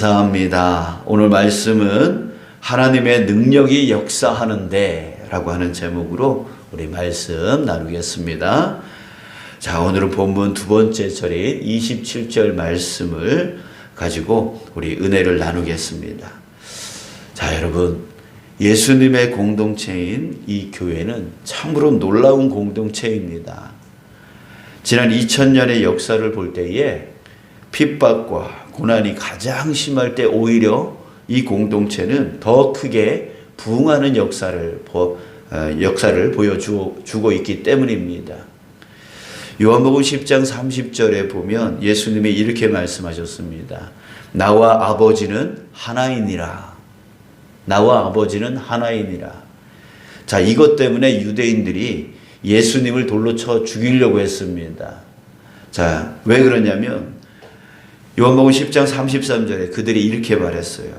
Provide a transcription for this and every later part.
감사합니다. 오늘 말씀은 하나님의 능력이 역사하는데 라고 하는 제목으로 우리 말씀 나누겠습니다. 자, 오늘은 본문 두 번째 절인 27절 말씀을 가지고 우리 은혜를 나누겠습니다. 자, 여러분, 예수님의 공동체인 이 교회는 참으로 놀라운 공동체입니다. 지난 2000년의 역사를 볼 때에 핍박과 고난이 가장 심할 때 오히려 이 공동체는 더 크게 부흥하는 역사를 보여주고 있기 때문입니다. 요한복음 10장 30절에 보면 예수님이 이렇게 말씀하셨습니다. 나와 아버지는 하나이니라. 나와 아버지는 하나이니라. 자, 이것 때문에 유대인들이 예수님을 돌로 쳐 죽이려고 했습니다. 자, 왜 그러냐면 요한복음 10장 33절에 그들이 이렇게 말했어요.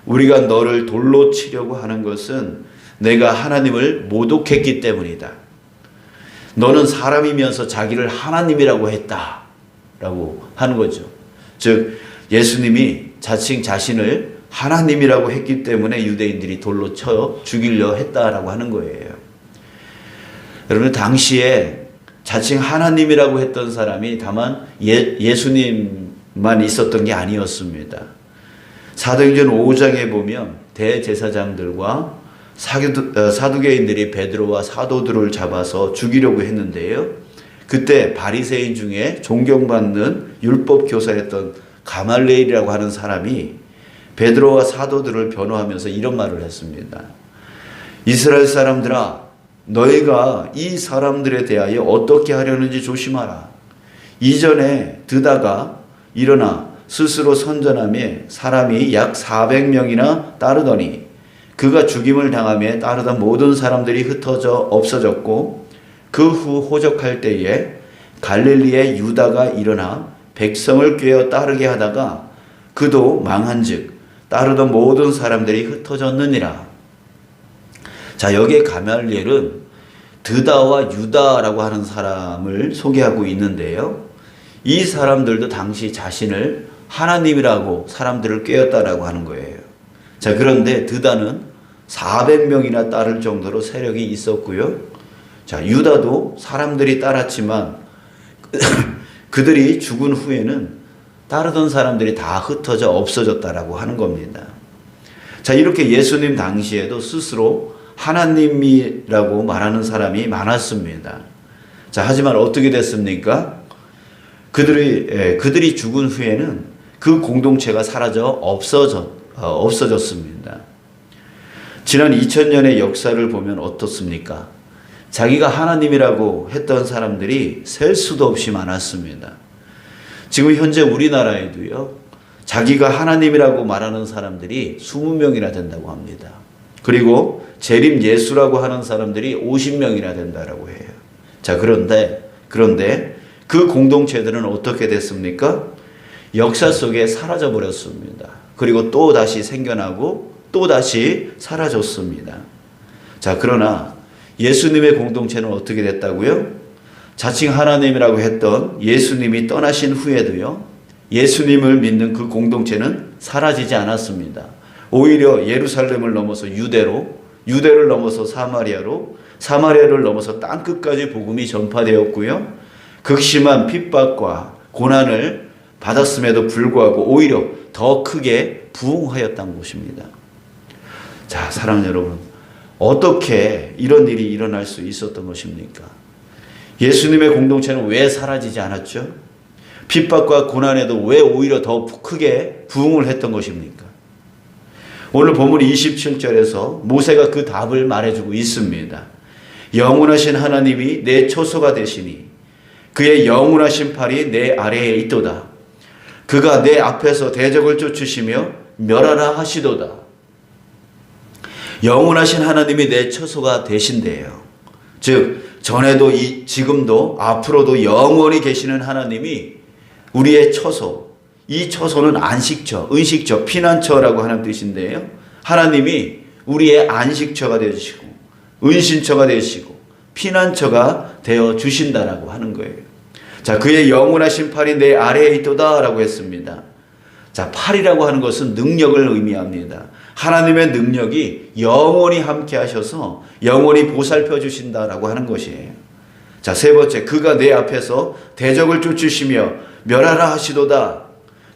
우리가 너를 돌로 치려고 하는 것은 내가 하나님을 모독했기 때문이다. 너는 사람이면서 자기를 하나님이라고 했다. 라고 하는 거죠. 즉 예수님이 자칭 자신을 하나님이라고 했기 때문에 유대인들이 돌로 쳐 죽이려 했다라고 하는 거예요. 여러분, 당시에 자칭 하나님이라고 했던 사람이 다만 예수님만 있었던 게 아니었습니다. 사도행전 5장에 보면 대제사장들과 사두개인들이 베드로와 사도들을 잡아서 죽이려고 했는데요. 그때 바리새인 중에 존경받는 율법 교사였던 가말레일이라고 하는 사람이 베드로와 사도들을 변호하면서 이런 말을 했습니다. 이스라엘 사람들아, 너희가 이 사람들에 대하여 어떻게 하려는지 조심하라. 이전에 드다가 일어나 스스로 선전하며 사람이 약 400명이나 따르더니 그가 죽임을 당하며 따르던 모든 사람들이 흩어져 없어졌고 그 후 호적할 때에 갈릴리의 유다가 일어나 백성을 꾀어 따르게 하다가 그도 망한즉 따르던 모든 사람들이 흩어졌느니라. 자, 여기에 가말리엘은 드다와 유다라고 하는 사람을 소개하고 있는데요. 이 사람들도 당시 자신을 하나님이라고 사람들을 꾀었다라고 하는 거예요. 자, 그런데 드다는 400명이나 따를 정도로 세력이 있었고요. 자, 유다도 사람들이 따랐지만 그들이 죽은 후에는 따르던 사람들이 다 흩어져 없어졌다라고 하는 겁니다. 자, 이렇게 예수님 당시에도 스스로 하나님이라고 말하는 사람이 많았습니다. 자, 하지만 어떻게 됐습니까? 그들이 죽은 후에는 그 공동체가 사라져 없어졌습니다. 지난 2000년의 역사를 보면 어떻습니까? 자기가 하나님이라고 했던 사람들이 셀 수도 없이 많았습니다. 지금 현재 우리나라에도요, 자기가 하나님이라고 말하는 사람들이 20명이나 된다고 합니다. 그리고 재림 예수라고 하는 사람들이 50명이나 된다고 해요. 자, 그런데 그 공동체들은 어떻게 됐습니까? 역사 속에 사라져 버렸습니다. 그리고 또 다시 생겨나고 또 다시 사라졌습니다. 자, 그러나 예수님의 공동체는 어떻게 됐다고요? 자칭 하나님이라고 했던 예수님이 떠나신 후에도요, 예수님을 믿는 그 공동체는 사라지지 않았습니다. 오히려 예루살렘을 넘어서 유대를 넘어서 사마리아를 넘어서 땅끝까지 복음이 전파되었고요. 극심한 핍박과 고난을 받았음에도 불구하고 오히려 더 크게 부흥하였던 곳입니다. 자, 사랑하는 여러분, 어떻게 이런 일이 일어날 수 있었던 것입니까? 예수님의 공동체는 왜 사라지지 않았죠? 핍박과 고난에도 왜 오히려 더 크게 부흥을 했던 것입니까? 오늘 본문 27절에서 모세가 그 답을 말해주고 있습니다. 영원하신 하나님이 내 초소가 되시니 그의 영원하신 팔이 내 아래에 있도다. 그가 내 앞에서 대적을 쫓으시며 멸하라 하시도다. 영원하신 하나님이 내 처소가 되신대요. 즉 전에도 지금도 앞으로도 영원히 계시는 하나님이 우리의 처소, 이 처소는 안식처, 은식처, 피난처라고 하는 뜻인데요. 하나님이 우리의 안식처가 되시고 은신처가 되시고 피난처가 되어 주신다라고 하는 거예요. 자, 그의 영원하신 팔이 내 아래에 있도다라고 했습니다. 자, 팔이라고 하는 것은 능력을 의미합니다. 하나님의 능력이 영원히 함께 하셔서 영원히 보살펴 주신다라고 하는 것이에요. 자, 세 번째, 그가 내 앞에서 대적을 쫓으시며 멸하라 하시도다.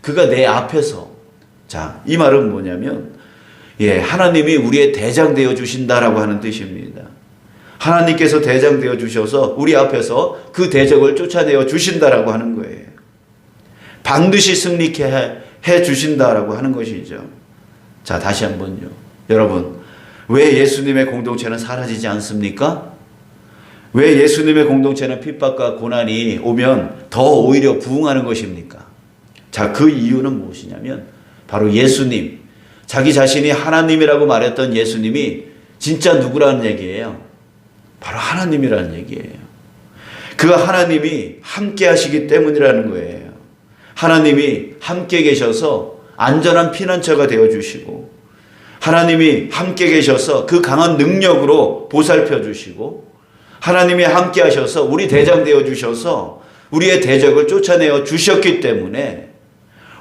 그가 내 앞에서. 자, 이 말은 뭐냐면, 하나님이 우리의 대장 되어 주신다라고 하는 뜻입니다. 하나님께서 대장 되어 주셔서 우리 앞에서 그 대적을 쫓아내어 주신다라고 하는 거예요. 반드시 승리케 해 주신다라고 하는 것이죠. 자, 다시 한번요. 여러분, 왜 예수님의 공동체는 사라지지 않습니까? 왜 예수님의 공동체는 핍박과 고난이 오면 더 오히려 부흥하는 것입니까? 자, 그 이유는 무엇이냐면 바로 예수님, 자기 자신이 하나님이라고 말했던 예수님이 진짜 누구라는 얘기예요? 바로 하나님이라는 얘기예요. 그 하나님이 함께 하시기 때문이라는 거예요. 하나님이 함께 계셔서 안전한 피난처가 되어주시고, 하나님이 함께 계셔서 그 강한 능력으로 보살펴 주시고, 하나님이 함께 하셔서 우리 대장 되어주셔서 우리의 대적을 쫓아내어 주셨기 때문에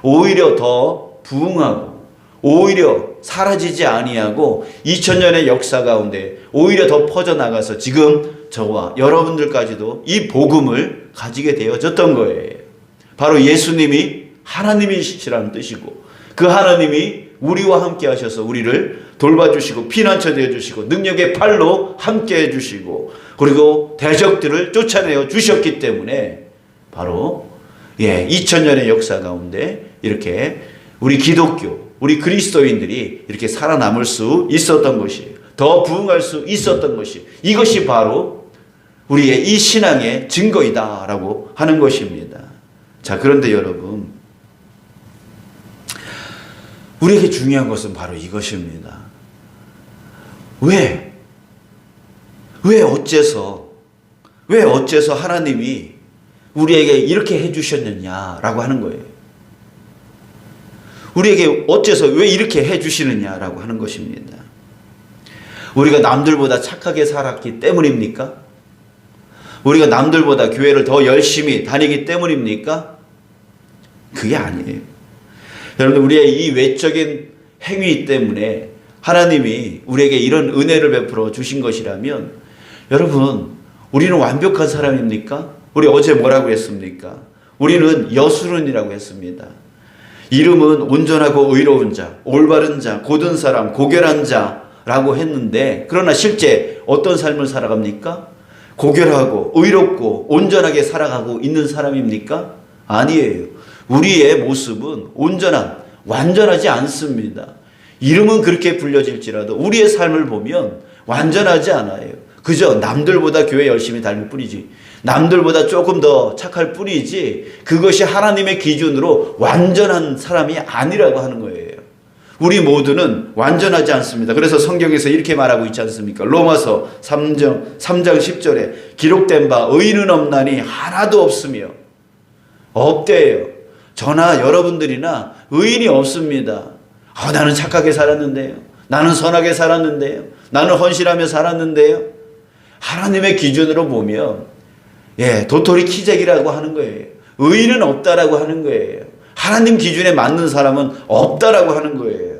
오히려 더 부흥하고 오히려 사라지지 아니하고 2000년의 역사 가운데 오히려 더 퍼져나가서 지금 저와 여러분들까지도 이 복음을 가지게 되어졌던 거예요. 바로 예수님이 하나님이시라는 뜻이고, 그 하나님이 우리와 함께 하셔서 우리를 돌봐주시고 피난처 되어주시고 능력의 팔로 함께 해주시고 그리고 대적들을 쫓아내어 주셨기 때문에 바로 2000년의 역사 가운데 이렇게 우리 기독교, 우리 그리스도인들이 이렇게 살아남을 수 있었던 것이에요. 더 부흥할 수 있었던 것이, 이것이 바로 우리의 이 신앙의 증거이다라고 하는 것입니다. 자, 그런데 여러분, 우리에게 중요한 것은 바로 이것입니다. 왜 어째서 하나님이 우리에게 이렇게 해주셨느냐라고 하는 거예요. 우리에게 어째서 왜 이렇게 해주시느냐라고 하는 것입니다. 우리가 남들보다 착하게 살았기 때문입니까? 우리가 남들보다 교회를 더 열심히 다니기 때문입니까? 그게 아니에요. 여러분, 우리의 이 외적인 행위 때문에 하나님이 우리에게 이런 은혜를 베풀어 주신 것이라면, 여러분, 우리는 완벽한 사람입니까? 우리 어제 뭐라고 했습니까? 우리는 여수른이라고 했습니다. 이름은 온전하고 의로운 자, 올바른 자, 곧은 사람, 고결한 자라고 했는데, 그러나 실제 어떤 삶을 살아갑니까? 고결하고 의롭고 온전하게 살아가고 있는 사람입니까? 아니에요. 우리의 모습은 완전하지 않습니다. 이름은 그렇게 불려질지라도 우리의 삶을 보면 완전하지 않아요. 그저 남들보다 교회 열심히 다닐 뿐이지, 남들보다 조금 더 착할 뿐이지, 그것이 하나님의 기준으로 완전한 사람이 아니라고 하는 거예요. 우리 모두는 완전하지 않습니다. 그래서 성경에서 이렇게 말하고 있지 않습니까? 로마서 3장 10절에 기록된 바 의인은 없나니 하나도 없으며, 없대요. 저나 여러분들이나 의인이 없습니다. 나는 착하게 살았는데요, 나는 선하게 살았는데요, 나는 헌신하며 살았는데요. 하나님의 기준으로 보면 도토리 키재기라고 하는 거예요. 의인은 없다라고 하는 거예요. 하나님 기준에 맞는 사람은 없다라고 하는 거예요.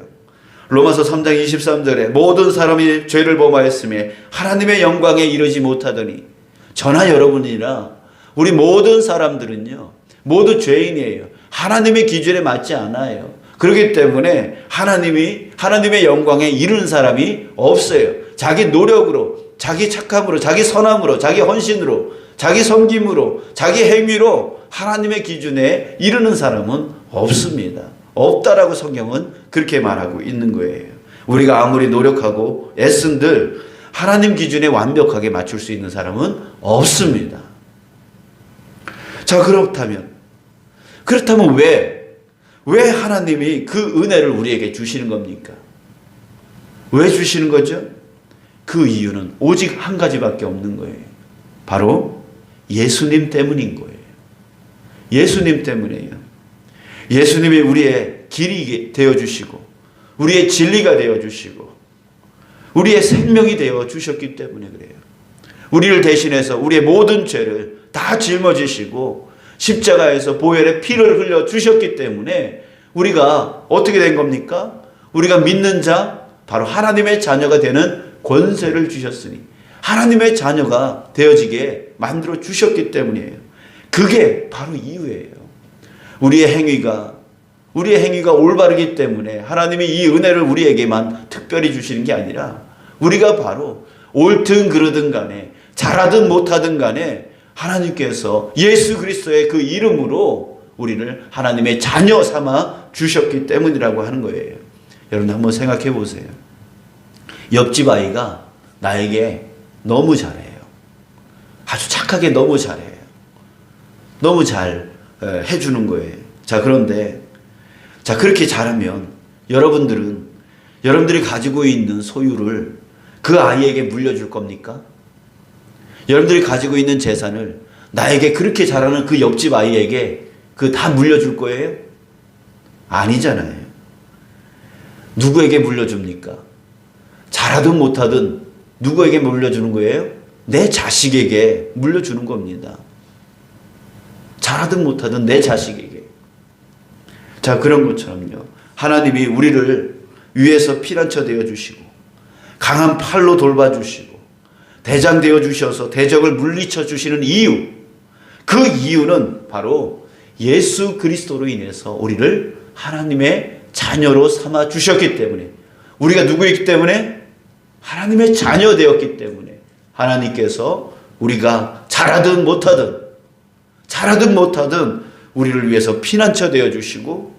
로마서 3장 23절에 모든 사람이 죄를 범하였으며 하나님의 영광에 이르지 못하더니, 저나 여러분이나 우리 모든 사람들은요 모두 죄인이에요. 하나님의 기준에 맞지 않아요. 그렇기 때문에 하나님의 영광에 이르는 사람이 없어요. 자기 노력으로, 자기 착함으로, 자기 선함으로, 자기 헌신으로, 자기 섬김으로, 자기 행위로 하나님의 기준에 이르는 사람은 없습니다. 없다라고 성경은 그렇게 말하고 있는 거예요. 우리가 아무리 노력하고 애쓴들 하나님 기준에 완벽하게 맞출 수 있는 사람은 없습니다. 자, 그렇다면 왜 하나님이 그 은혜를 우리에게 주시는 겁니까? 왜 주시는 거죠? 그 이유는 오직 한 가지밖에 없는 거예요. 바로 예수님 때문인 거예요. 예수님 때문이에요. 예수님이 우리의 길이 되어주시고 우리의 진리가 되어주시고 우리의 생명이 되어주셨기 때문에 그래요. 우리를 대신해서 우리의 모든 죄를 다 짊어지시고 십자가에서 보혈의 피를 흘려주셨기 때문에 우리가 어떻게 된 겁니까? 우리가 믿는 자, 바로 하나님의 자녀가 되는 권세를 주셨으니 하나님의 자녀가 되어지게 만들어 주셨기 때문이에요. 그게 바로 이유예요. 우리의 행위가 올바르기 때문에 하나님이 이 은혜를 우리에게만 특별히 주시는 게 아니라 우리가 바로 옳든 그르든 간에 잘하든 못하든 간에 하나님께서 예수 그리스도의 그 이름으로 우리를 하나님의 자녀 삼아 주셨기 때문이라고 하는 거예요. 여러분 한번 생각해 보세요. 옆집 아이가 나에게 너무 잘해요. 아주 착하게 너무 잘해요. 너무 잘 해주는 거예요. 자, 그런데 그렇게 잘하면 여러분들이 가지고 있는 소유를 그 아이에게 물려줄 겁니까? 여러분들이 가지고 있는 재산을 나에게 그렇게 잘하는 그 옆집 아이에게 다 물려줄 거예요? 아니잖아요. 누구에게 물려줍니까? 잘하든 못하든 누구에게 물려주는 거예요? 내 자식에게 물려주는 겁니다. 잘하든 못하든 내 자식에게. 자, 그런 것처럼요. 하나님이 우리를 위에서 피난처 되어 주시고 강한 팔로 돌봐주시고 대장 되어 주셔서 대적을 물리쳐 주시는 이유, 그 이유는 바로 예수 그리스도로 인해서 우리를 하나님의 자녀로 삼아 주셨기 때문에, 우리가 누구이기 때문에? 하나님의 자녀 되었기 때문에 하나님께서 우리가 잘하든 못하든 우리를 위해서 피난처 되어 주시고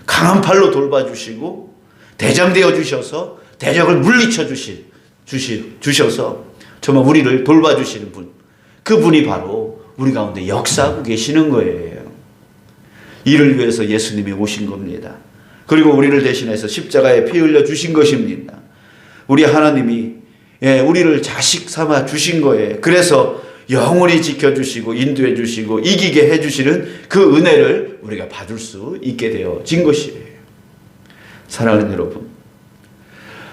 강한 팔로 돌봐주시고 대장 되어 주셔서 대적을 물리쳐 주셔서 정말 우리를 돌봐주시는 분, 그분이 바로 우리 가운데 역사하고 계시는 거예요. 이를 위해서 예수님이 오신 겁니다. 그리고 우리를 대신해서 십자가에 피 흘려 주신 것입니다. 우리 하나님이 우리를 자식 삼아 주신 거예요. 그래서 영원히 지켜주시고 인도해 주시고 이기게 해주시는 그 은혜를 우리가 받을 수 있게 되어진 것이에요. 사랑하는 여러분,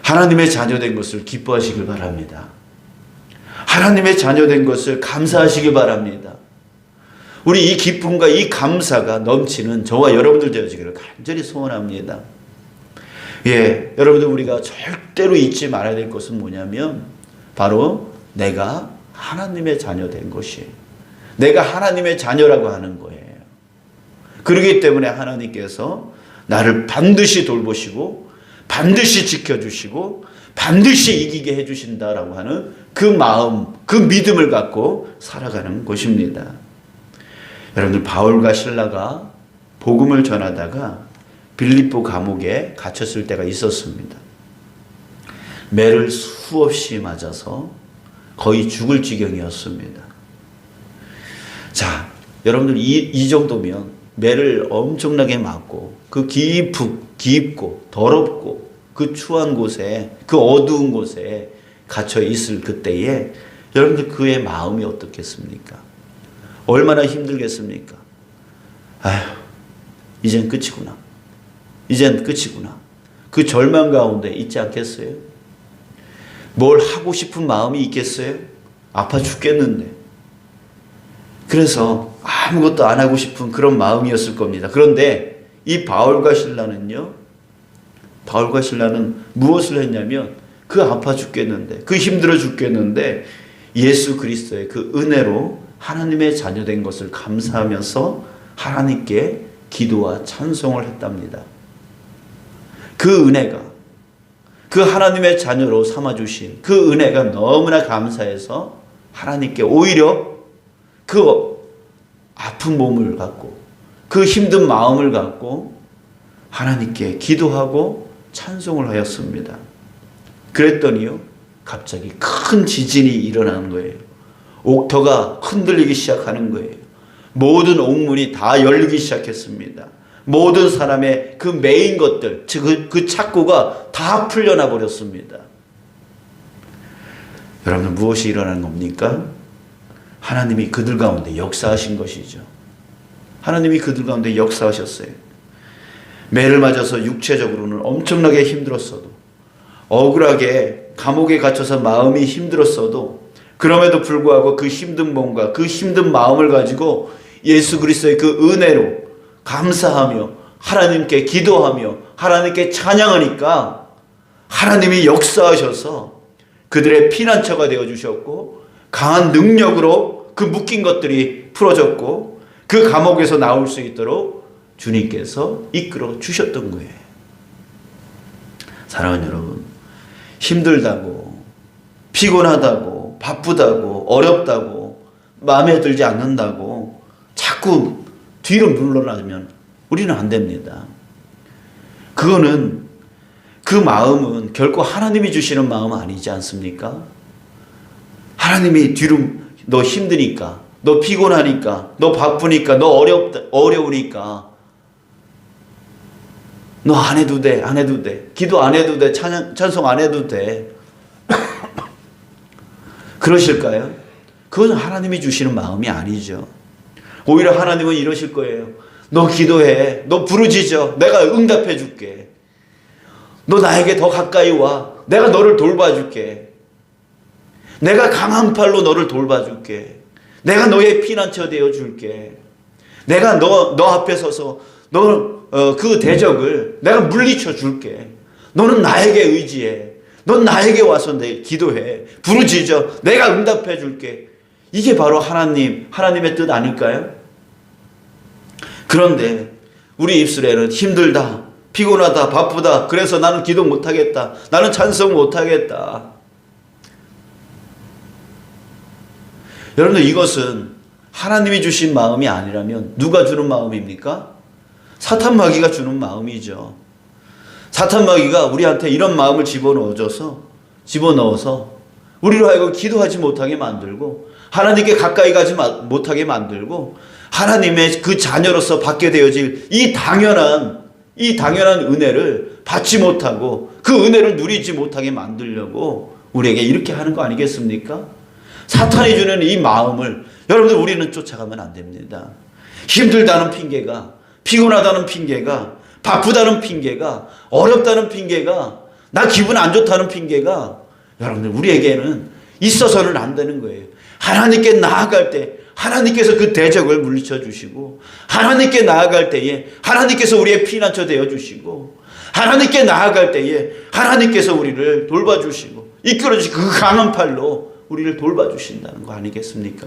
하나님의 자녀된 것을 기뻐하시길 바랍니다. 하나님의 자녀된 것을 감사하시길 바랍니다. 우리 이 기쁨과 이 감사가 넘치는 저와 여러분들 되어지기를 간절히 소원합니다. 여러분들, 우리가 절대로 잊지 말아야 될 것은 뭐냐면 바로 내가 하나님의 자녀 된 것이에요. 내가 하나님의 자녀라고 하는 거예요. 그렇기 때문에 하나님께서 나를 반드시 돌보시고 반드시 지켜주시고 반드시 이기게 해주신다라고 하는 그 마음, 그 믿음을 갖고 살아가는 것입니다. 여러분들, 바울과 실라가 복음을 전하다가 빌립보 감옥에 갇혔을 때가 있었습니다. 매를 수없이 맞아서 거의 죽을 지경이었습니다. 자, 여러분들 이 정도면 매를 엄청나게 맞고 그 깊고 더럽고 그 추한 곳에, 그 어두운 곳에 갇혀 있을 그때에 여러분들 그의 마음이 어떻겠습니까? 얼마나 힘들겠습니까? 아휴, 이젠 끝이구나. 그 절망 가운데 있지 않겠어요? 뭘 하고 싶은 마음이 있겠어요? 아파 죽겠는데. 그래서 아무것도 안 하고 싶은 그런 마음이었을 겁니다. 그런데 이 바울과 실라는 무엇을 했냐면 그 아파 죽겠는데, 그 힘들어 죽겠는데 예수 그리스도의 그 은혜로 하나님의 자녀된 것을 감사하면서 하나님께 기도와 찬송을 했답니다. 그 은혜가, 그 하나님의 자녀로 삼아주신 그 은혜가 너무나 감사해서 하나님께 오히려 그 아픈 몸을 갖고 그 힘든 마음을 갖고 하나님께 기도하고 찬송을 하였습니다. 그랬더니요, 갑자기 큰 지진이 일어나는 거예요. 옥터가 흔들리기 시작하는 거예요. 모든 옥문이 다 열리기 시작했습니다. 모든 사람의 그 메인 것들, 그 착고가 다 풀려나 버렸습니다. 여러분, 무엇이 일어나는 겁니까? 하나님이 그들 가운데 역사하신 것이죠. 하나님이 그들 가운데 역사하셨어요. 매를 맞아서 육체적으로는 엄청나게 힘들었어도, 억울하게 감옥에 갇혀서 마음이 힘들었어도, 그럼에도 불구하고 그 힘든 몸과 그 힘든 마음을 가지고 예수 그리스도의 그 은혜로 감사하며 하나님께 기도하며 하나님께 찬양하니까 하나님이 역사하셔서 그들의 피난처가 되어주셨고 강한 능력으로 그 묶인 것들이 풀어졌고 그 감옥에서 나올 수 있도록 주님께서 이끌어 주셨던 거예요. 사랑하는 여러분, 힘들다고 피곤하다고 바쁘다고 어렵다고 마음에 들지 않는다고 자꾸 뒤로 물러나면 우리는 안 됩니다. 그거는 그 마음은 결코 하나님이 주시는 마음 아니지 않습니까? 하나님이 뒤로 너 힘드니까 너 피곤하니까 너 바쁘니까 너 어려우니까 너 안 해도 돼, 안 해도 돼. 기도 안 해도 돼. 찬송 안 해도 돼. 그러실까요? 그건 하나님이 주시는 마음이 아니죠. 오히려 하나님은 이러실 거예요. 너 기도해. 너 부르짖어. 내가 응답해 줄게. 너 나에게 더 가까이 와. 내가 너를 돌봐줄게. 내가 강한 팔로 너를 돌봐줄게. 내가 너의 피난처 되어줄게. 내가 너 앞에 서서 그 대적을 내가 물리쳐 줄게. 너는 나에게 의지해. 넌 나에게 와서 기도해. 부르짖어. 내가 응답해 줄게. 이게 바로 하나님의 뜻 아닐까요? 그런데 우리 입술에는 힘들다, 피곤하다, 바쁘다. 그래서 나는 기도 못하겠다. 나는 찬송 못하겠다. 여러분들, 이것은 하나님이 주신 마음이 아니라면 누가 주는 마음입니까? 사탄 마귀가 주는 마음이죠. 사탄 마귀가 우리한테 이런 마음을 집어넣어서 우리로 하여금 기도하지 못하게 만들고 하나님께 가까이 가지 못하게 만들고 하나님의 그 자녀로서 받게 되어질 이 당연한 은혜를 받지 못하고 그 은혜를 누리지 못하게 만들려고 우리에게 이렇게 하는 거 아니겠습니까? 사탄이 주는 이 마음을 여러분들 우리는 쫓아가면 안 됩니다. 힘들다는 핑계가, 피곤하다는 핑계가, 바쁘다는 핑계가, 어렵다는 핑계가, 나 기분 안 좋다는 핑계가 여러분들 우리에게는 있어서는 안 되는 거예요. 하나님께 나아갈 때 하나님께서 그 대적을 물리쳐 주시고 하나님께 나아갈 때에 하나님께서 우리의 피난처 되어 주시고 하나님께 나아갈 때에 하나님께서 우리를 돌봐주시고 이끌어 주시고 그 강한 팔로 우리를 돌봐주신다는 거 아니겠습니까?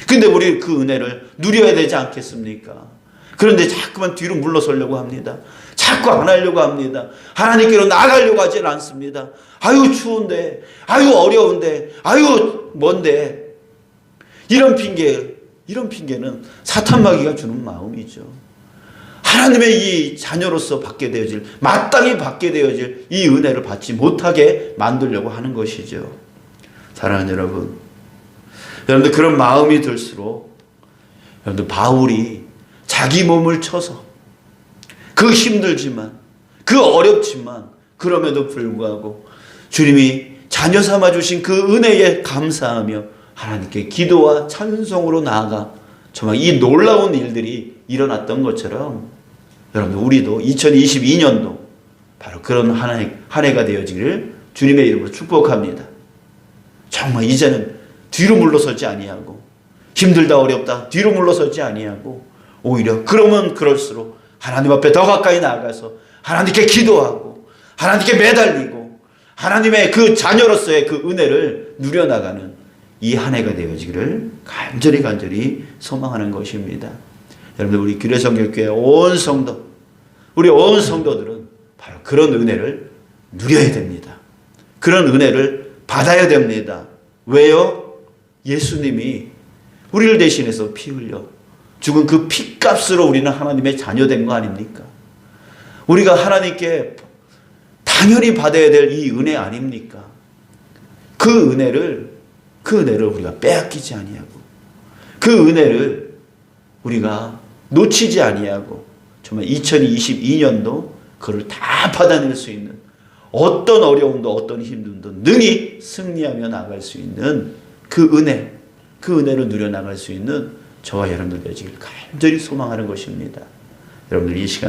근데 우리 그 은혜를 누려야 되지 않겠습니까? 그런데 자꾸만 뒤로 물러서려고 합니다. 자꾸 안 하려고 합니다. 하나님께로 나가려고 하진 않습니다. 아유 추운데, 아유 어려운데, 아유 뭔데. 이런 핑계는 사탄 마귀가 주는 마음이죠. 하나님의 이 자녀로서 받게 되어질, 마땅히 받게 되어질 이 은혜를 받지 못하게 만들려고 하는 것이죠. 사랑하는 여러분들 그런 마음이 들수록 여러분들 바울이 자기 몸을 쳐서 그 힘들지만 그 어렵지만 그럼에도 불구하고 주님이 자녀 삼아 주신 그 은혜에 감사하며 하나님께 기도와 찬송으로 나아가 정말 이 놀라운 일들이 일어났던 것처럼 여러분들 우리도 2022년도 바로 그런 한 해가 되어지기를 주님의 이름으로 축복합니다. 정말 이제는 뒤로 물러서지 아니하고 힘들다 어렵다 뒤로 물러서지 아니하고 오히려 그러면 그럴수록 하나님 앞에 더 가까이 나아가서 하나님께 기도하고 하나님께 매달리고 하나님의 그 자녀로서의 그 은혜를 누려나가는 이 한 해가 되어지기를 간절히 소망하는 것입니다. 여러분들 우리 규례성결교회 우리 온 성도들은 바로 그런 은혜를 누려야 됩니다. 그런 은혜를 받아야 됩니다. 왜요? 예수님이 우리를 대신해서 피 흘려 죽은 그 피값으로 우리는 하나님의 자녀된 거 아닙니까? 우리가 하나님께 당연히 받아야 될 이 은혜 아닙니까? 그 은혜를 우리가 빼앗기지 아니하고 그 은혜를 우리가 놓치지 아니하고 정말 2022년도 그를 다 받아낼 수 있는 어떤 어려움도 어떤 힘듦도 능히 승리하며 나갈 수 있는 그 은혜를 누려나갈 수 있는 저와 여러분들 되시길 간절히 소망하는 것입니다. 여러분들 이 시간